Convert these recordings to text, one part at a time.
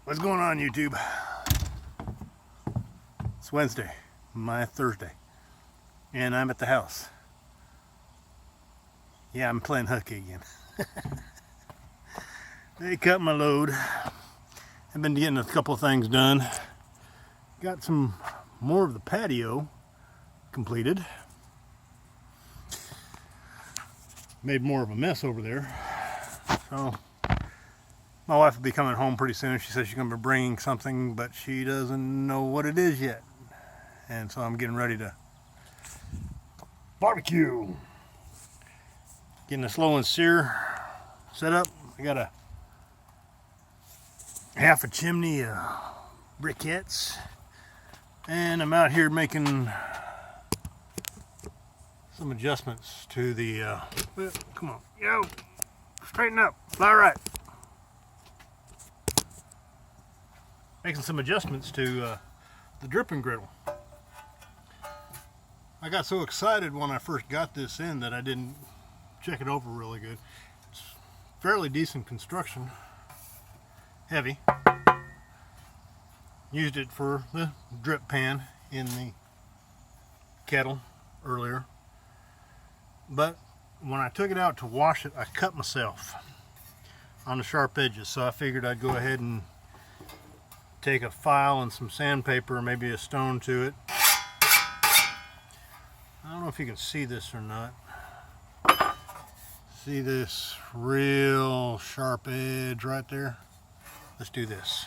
What's going on, YouTube? It's Wednesday, my Thursday, and I'm at the house. Yeah, I'm playing hooky again. They cut my load. I've been getting a couple of things done. Got some more of the patio completed. Made more of a mess over there. So my wife will be coming home pretty soon. She says she's going to be bringing something, but she doesn't know what it is yet. And so I'm getting ready to barbecue. Getting a slow and sear set up. I got a half a chimney of briquettes, and I'm out here making some adjustments to the well, come on, yo, straighten up, fly right. Making some adjustments to the dripping griddle. I got so excited when I first got this in that I didn't check it over really good. It's fairly decent construction, heavy. Used it for the drip pan in the kettle earlier, but when I took it out to wash it, I cut myself on the sharp edges, so I figured I'd go ahead and take a file and some sandpaper, maybe a stone to it. I don't know if you can see this or not. See this real sharp edge right there? Let's do this.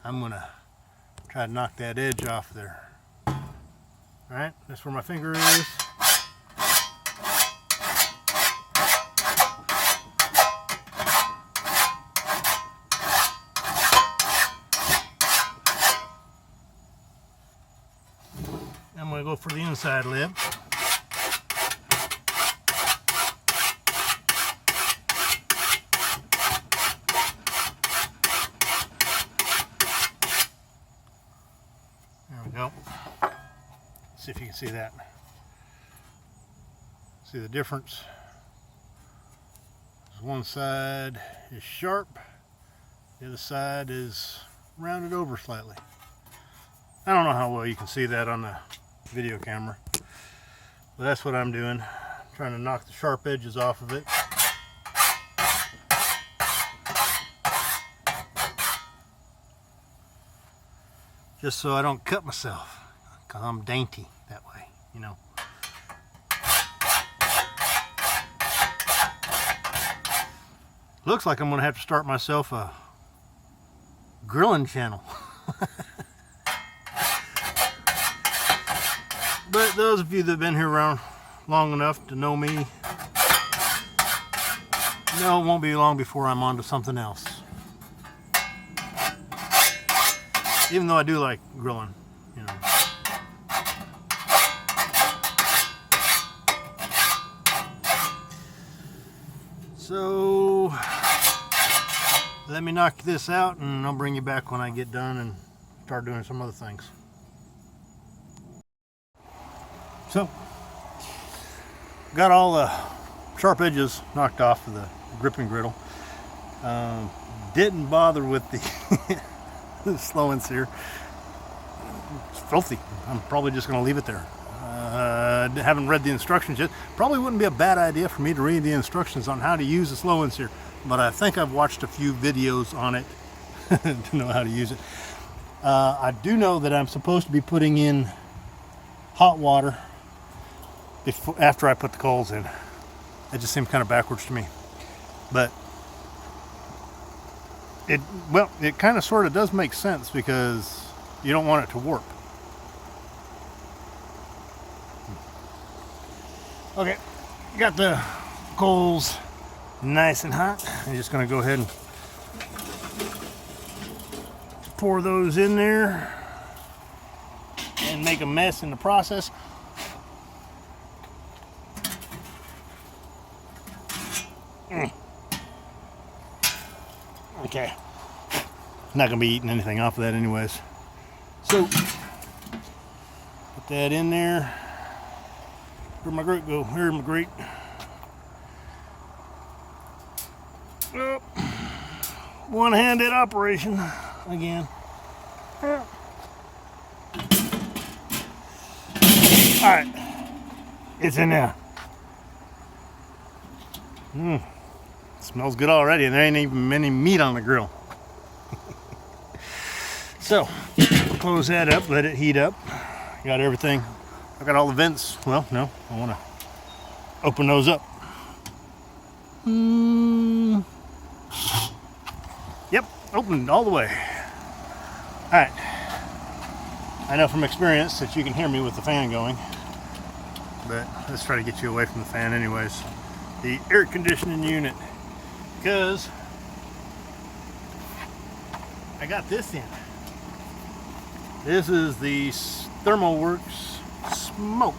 I'm gonna try to knock that edge off there. Alright, that's where my finger is. I'm gonna go for the inside lip. There we go. See if you can see that. See the difference? One side is sharp, the other side is rounded over slightly. I don't know how well you can see that on the video camera, but that's what I'm doing. Trying to knock the sharp edges off of it. Just so I don't cut myself, because I'm dainty that way, you know. Looks like I'm going to have to start myself a grilling channel. But those of you that have been here around long enough to know me, no, it won't be long before I'm on to something else. Even though I do like grilling, you know. So let me knock this out and I'll bring you back when I get done and start doing some other things. So got all the sharp edges knocked off of the gripping griddle. Didn't bother with the slow and sear. It's filthy. I'm probably just going to leave it there. Haven't read the instructions yet. Probably wouldn't be a bad idea for me to read the instructions on how to use the slow and sear, but I think I've watched a few videos on it to know how to use it. I do know that I'm supposed to be putting in hot water after I put the coals in. It just seems kind of backwards to me, but it kind of sort of does make sense because you don't want it to warp. Okay, got the coals nice and hot. I'm just going to go ahead and pour those in there and make a mess in the process. Okay, not gonna be eating anything off of that anyways. So put that in there. Where'd my grate go? Here's my grate. Oh. one-handed operation again. Alright, it's in there. Smells good already, and there ain't even any meat on the grill. So, close that up, let it heat up. Got everything. I got all the vents. Well, no, I want to open those up. Yep, opened all the way. Alright. I know from experience that you can hear me with the fan going, but let's try to get you away from the fan anyways. The air conditioning unit, because I got this in. This is the ThermoWorks smoke.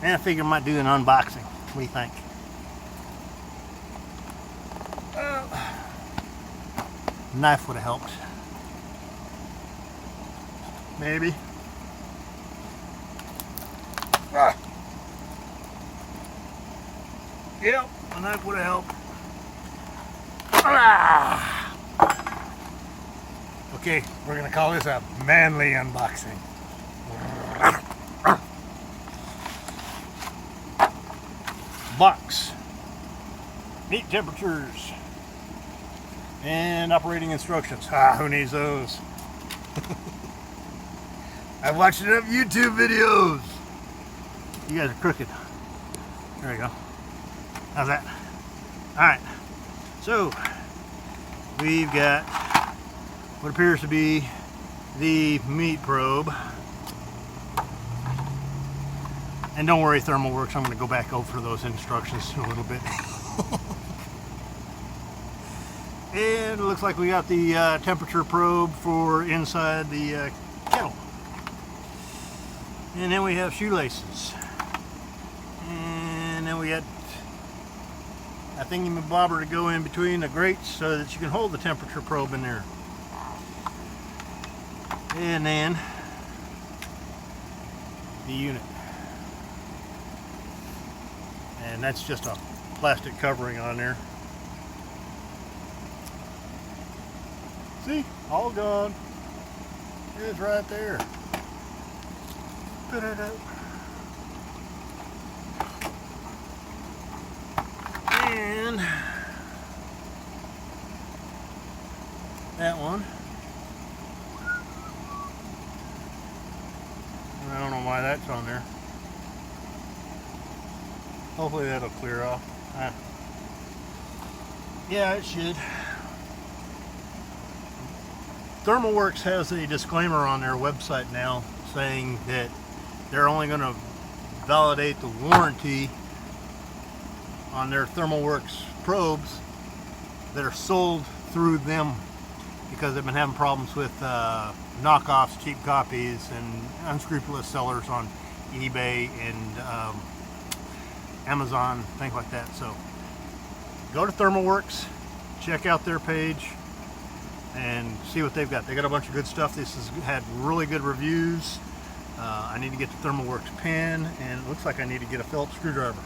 And I figured I might do an unboxing. What do you think? Knife would have helped. Maybe. Yep, a knife would have helped. Okay, we're gonna call this a manly unboxing. Box. Meat temperatures. And operating instructions. Who needs those? I've watched enough YouTube videos. You guys are crooked. There we go. How's that? Alright. So, we've got what appears to be the meat probe. And don't worry, ThermoWorks, I'm going to go back over those instructions a little bit. And it looks like we got the temperature probe for inside the kettle. And then we have shoelaces. And then we got a thingy-mabobber to go in between the grates so that you can hold the temperature probe in there. And then the unit. And that's just a plastic covering on there. See? All gone. It's right there. Put it up. And that one. I don't know why that's on there. Hopefully that'll clear off. Yeah, it should. ThermoWorks has a disclaimer on their website now saying that they're only going to validate the warranty on their ThermoWorks probes that are sold through them, because they've been having problems with knockoffs, cheap copies, and unscrupulous sellers on eBay and Amazon, things like that. So go to ThermoWorks, check out their page, and see what they've got. They got a bunch of good stuff. This has had really good reviews. I need to get the ThermoWorks pen, and it looks like I need to get a Phillips screwdriver.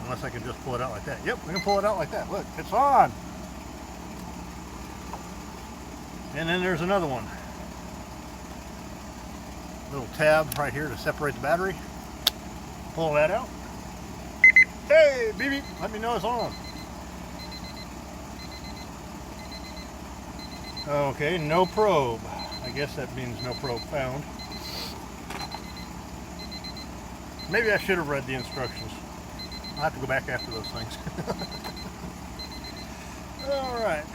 Unless I can just pull it out like that. Yep, we can pull it out like that. Look, it's on. And then there's another one. Little tab right here to separate the battery. Pull that out. Hey, BB, let me know it's on. Okay, no probe. I guess that means no probe found. Maybe I should have read the instructions. I'll have to go back after those things. Alright.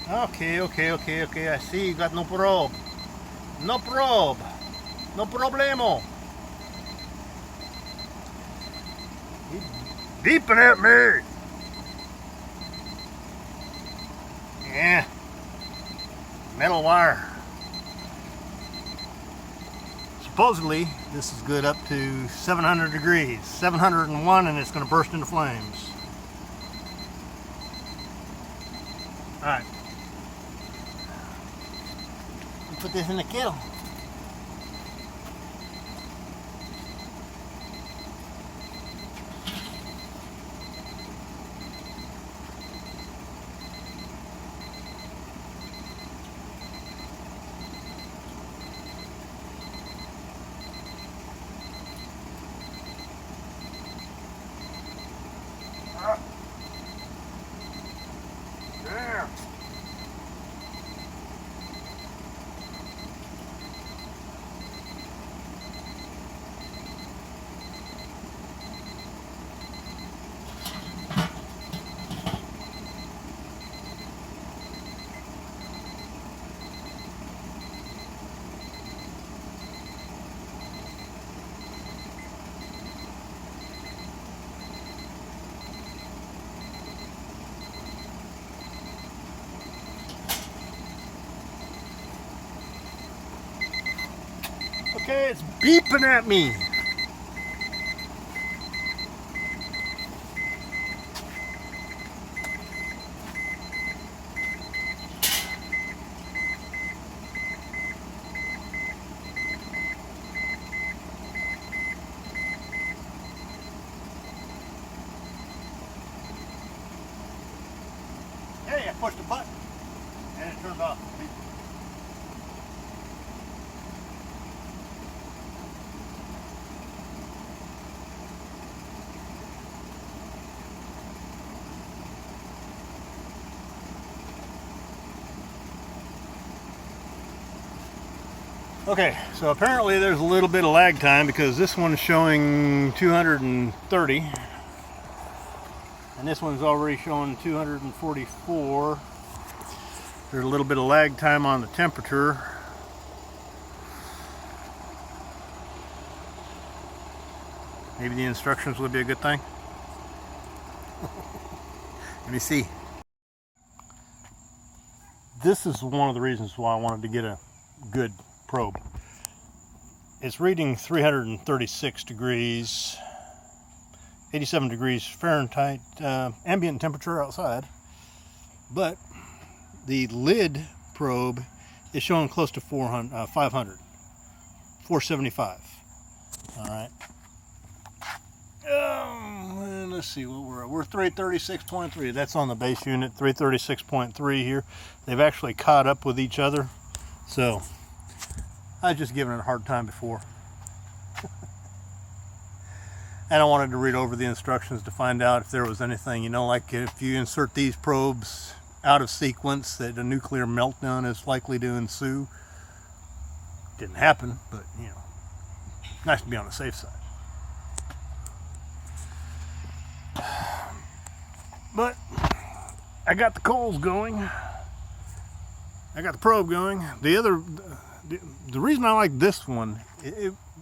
Okay. I see you got no probe. No probe. No problemo. He's beeping at me. Yeah. Metal wire. Supposedly, this is good up to 700 degrees. 701, and it's going to burst into flames. Alright. Put this in the kettle. Okay, it's beeping at me. Hey, I pushed a button and it turned off. Okay, so apparently there's a little bit of lag time because this one's showing 230 and this one's already showing 244. There's a little bit of lag time on the temperature. Maybe the instructions would be a good thing. Let me see. This is one of the reasons why I wanted to get a good probe. It's reading 336 degrees, 87 degrees Fahrenheit ambient temperature outside, but the lid probe is showing close to 500, 475. All right. Let's see what we're at. We're 336.3. That's on the base unit. 336.3 here. They've actually caught up with each other. So I was just giving it a hard time before. And I wanted to read over the instructions to find out if there was anything, you know, like if you insert these probes out of sequence, that a nuclear meltdown is likely to ensue. Didn't happen, but you know, nice to be on the safe side. But I got the coals going. I got the probe going. The reason I like this one,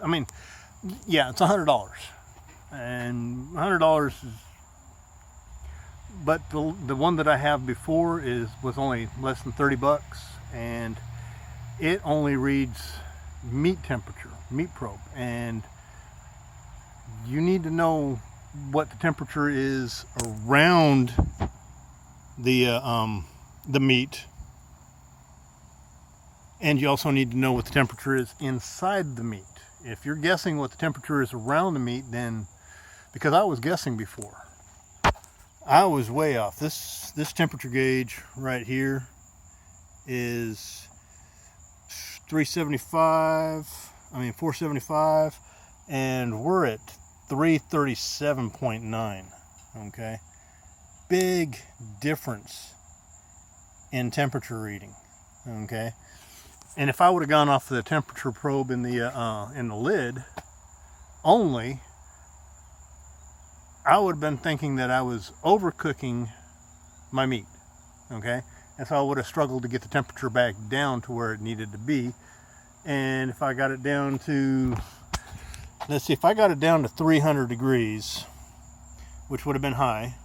I mean, yeah, it's $100, and $100 is. But the one that I have before was only less than 30 bucks, and it only reads meat temperature, meat probe, and you need to know what the temperature is around the meat, and you also need to know what the temperature is inside the meat. If you're guessing what the temperature is around the meat, then, because I was guessing before, I was way off. This temperature gauge right here is 475, and we're at 337.9. okay, big difference in temperature reading. Okay, and if I would have gone off the temperature probe in the lid only, I would have been thinking that I was overcooking my meat. Okay, and so I would have struggled to get the temperature back down to where it needed to be. And if I got it down to, let's see, if I got it down to 300 degrees, which would have been high,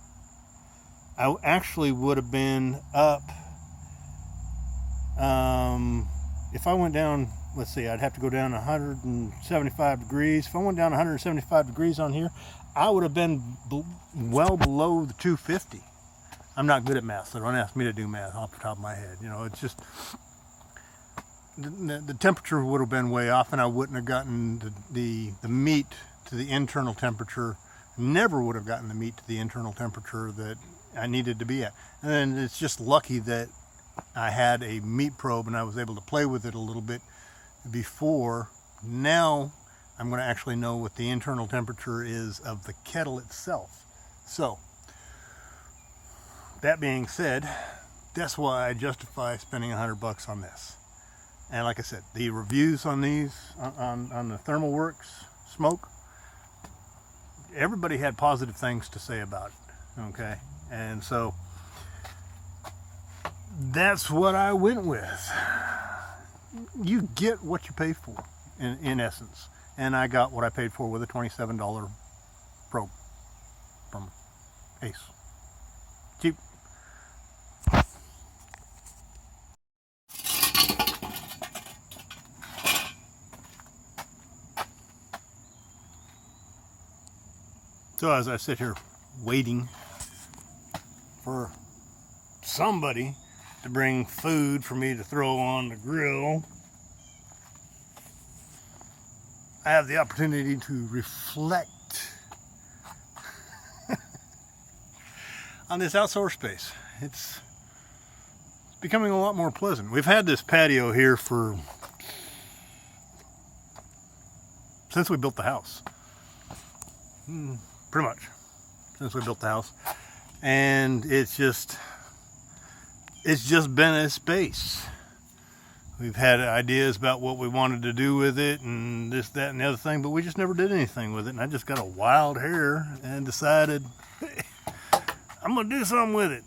I actually would have been up, if I went down, let's see, I'd have to go down 175 degrees. If I went down 175 degrees on here, I would have been well below the 250. I'm not good at math, so don't ask me to do math off the top of my head. You know, it's just, the temperature would have been way off, and I wouldn't have gotten the meat to the internal temperature. Never would have gotten the meat to the internal temperature that I needed to be at. And then it's just lucky that I had a meat probe and I was able to play with it a little bit before. Now I'm going to actually know what the internal temperature is of the kettle itself. So that being said, that's why I justify spending $100 on this. And like I said, the reviews on these, on the ThermoWorks smoke, everybody had positive things to say about it. Okay, and so that's what I went with. You get what you pay for, in essence. And I got what I paid for with a $27 probe from Ace. Cheap. So as I sit here waiting for somebody to bring food for me to throw on the grill, I have the opportunity to reflect on this outdoor space. It's becoming a lot more pleasant. We've had this patio here since we built the house. Pretty much since we built the house, and it's just been a space. We've had ideas about what we wanted to do with it and this, that, and the other thing, but we just never did anything with it. And I just got a wild hair and decided, hey, I'm gonna do something with it.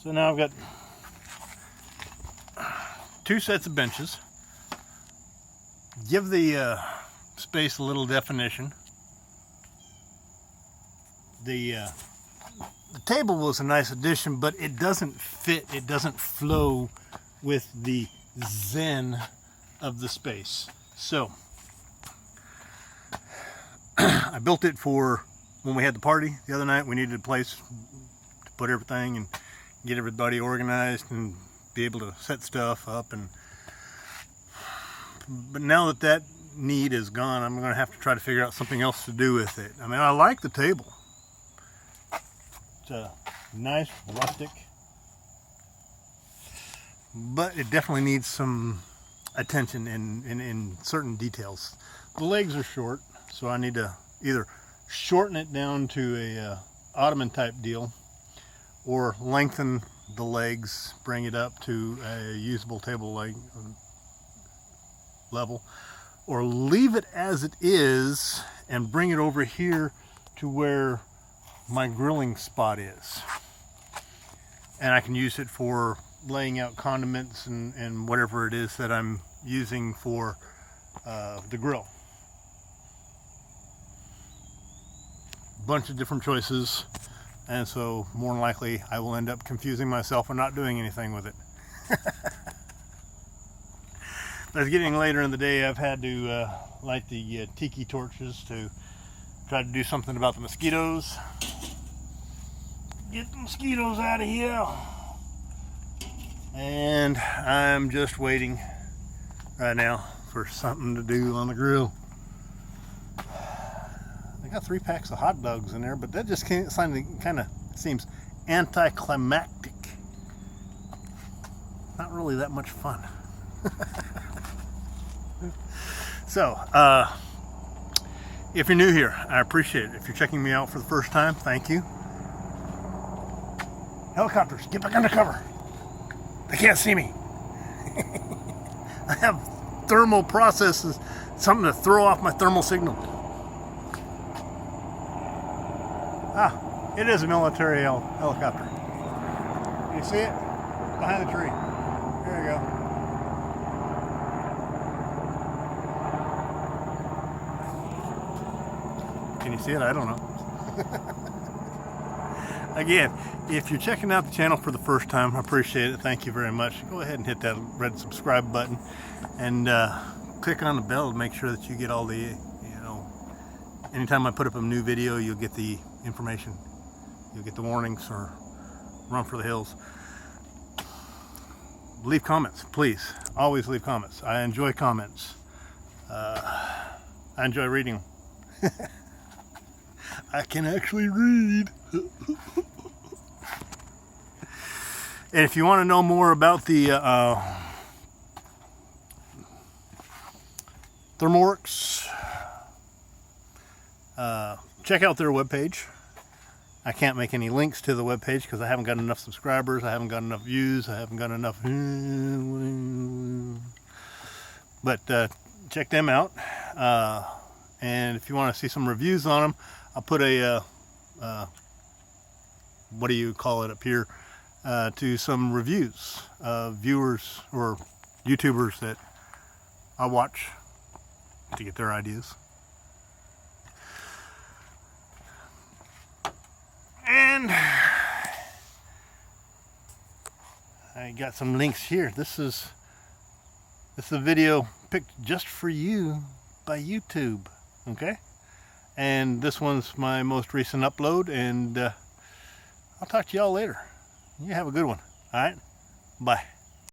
So now I've got 2 sets of benches. Give the space a little definition. The table was a nice addition, but it doesn't fit, it doesn't flow with the zen of the space. So I built it for when we had the party the other night. We needed a place to put everything and get everybody organized and be able to set stuff up. But now that need is gone, I'm going to have to try to figure out something else to do with it. I mean, I like the table. It's a nice rustic, but it definitely needs some attention in certain details. The legs are short, so I need to either shorten it down to a ottoman type deal, or lengthen the legs, bring it up to a usable table leg level, or leave it as it is and bring it over here to where my grilling spot is, and I can use it for laying out condiments and whatever it is that I'm using for the grill. Bunch of different choices, and so more than likely I will end up confusing myself and not doing anything with it. But it's getting later in the day. I've had to light the tiki torches to try to do something about the mosquitoes. Get the mosquitoes out of here. And I'm just waiting right now for something to do on the grill. I got 3 packs of hot dogs in there, but that just kind of seems anticlimactic. Not really that much fun. So, if you're new here, I appreciate it. If you're checking me out for the first time, thank you. Helicopters, get back under cover. They can't see me. I have thermal processes, something to throw off my thermal signal. Ah, it is a military helicopter. You see it? Behind the tree. There you go. Can you see it? I don't know. Again, if you're checking out the channel for the first time, I appreciate it. Thank you very much. Go ahead and hit that red subscribe button and click on the bell to make sure that you get all the, anytime I put up a new video, you'll get the information. You'll get the warnings or run for the hills. Leave comments, please. Always leave comments. I enjoy comments. I enjoy reading them. I can actually read. And if you want to know more about the ThermoWorks, check out their webpage. I can't make any links to the webpage because I haven't got enough subscribers, I haven't got enough views, I haven't got enough. But check them out. And if you want to see some reviews on them, I'll put a what do you call it up here, to some reviews of viewers or YouTubers that I watch to get their ideas. And I got some links here. This is a video picked just for you by YouTube, okay? and this one's my most recent upload, and I'll talk to y'all later. You have a good one. All right, bye.